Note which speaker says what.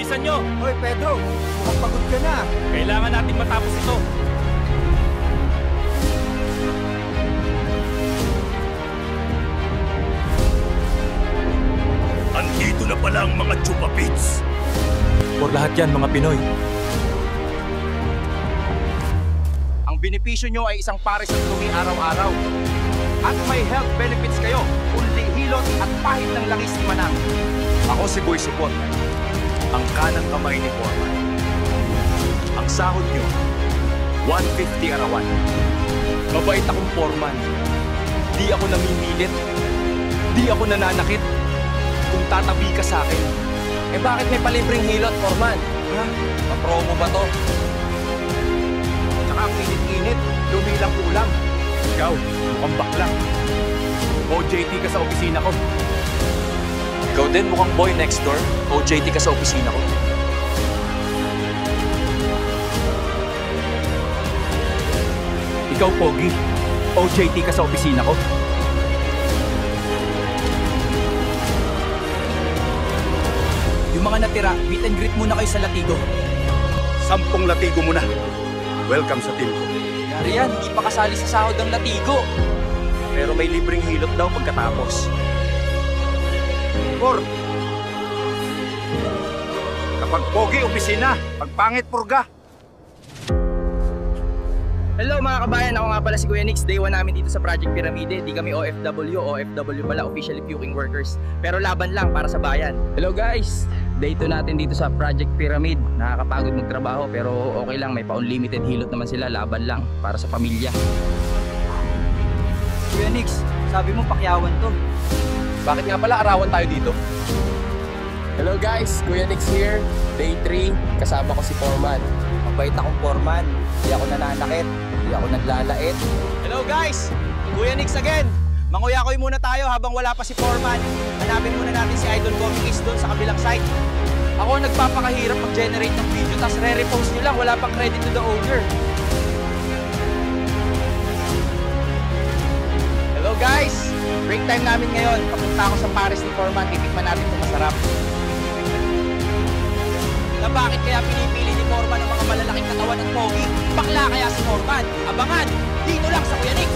Speaker 1: Bilisan nyo!
Speaker 2: Hoy, Pedro! Mukhang pagod ka na.
Speaker 1: Kailangan natin matapos ito.
Speaker 3: Andito na pala ang mga chupapits.
Speaker 1: For lahat yan, mga Pinoy.
Speaker 4: Ang benepisyo nyo ay isang pares ng dumi araw-araw. At may health benefits kayo, kundi hilot at pahit ng langis ni Manang. Ako si Boy Supot, ang kanang kamay ni Foreman. Ang sahod nyo, 150 arawan. Mabait akong foreman. Di ako namimilit. Di ako nananakit. Kung tatabi ka sa akin.
Speaker 2: Eh bakit may palibreng hilot, Foreman?
Speaker 4: Ha? Pa-promo ba to? Tsaka ang init-init, lumilang ulam. Ikaw, mukhang bakla. OJT ka sa opisina ko.
Speaker 1: Ikaw din mukhang boy next door. OJT ka sa opisina ko.
Speaker 4: Ikaw, Pogi. OJT ka sa opisina ko. Yung mga natira, meet and greet muna kayo sa Latigo.
Speaker 3: 10 latigo muna. Welcome sa team ko.
Speaker 4: Yari yan, di pa kasali sa sahod ng Latigo. Pero may libreng hilot daw pagkatapos.
Speaker 3: Por! Kapag pogi, opisina. Pag pangit, purga.
Speaker 4: Hello mga kabayan, ako nga pala si Kuya Nix. Day 1 namin dito sa Project Pyramide. Di kami OFW pala, officially puking workers. Pero laban lang para sa bayan. Hello guys! Day 2 natin dito sa Project Pyramid. Nakakapagod magtrabaho pero okay lang, may pa-unlimited hilot naman sila. Laban lang para sa pamilya.
Speaker 2: Kuya Nix, sabi mo pakyawan to.
Speaker 4: Bakit nga pala arawan tayo dito?
Speaker 5: Hello guys, Kuya Nix here. Day 3, kasama ko si Foreman.
Speaker 2: Mabait akong Foreman. Di ako nananakit. Di ako naglalait.
Speaker 4: Hello guys! Kuya Nix again! Manguyakoy muna tayo habang wala pa si Foreman. Hanapin muna natin si Idol Comics doon sa kabilang site. Ako nagpapakahirap mag-generate ng video tapos re-repost nyo lang, wala pang credit to the owner. Hello guys! Break time namin ngayon. Papunta ako sa Paris ni Foreman. Titikman natin kung masarap. Na bakit kaya pinipili ni Foreman ang mga malalaking katawan at pogi? Bakla kaya si Foreman? Abangan! Dito lang sa Kuya Nix!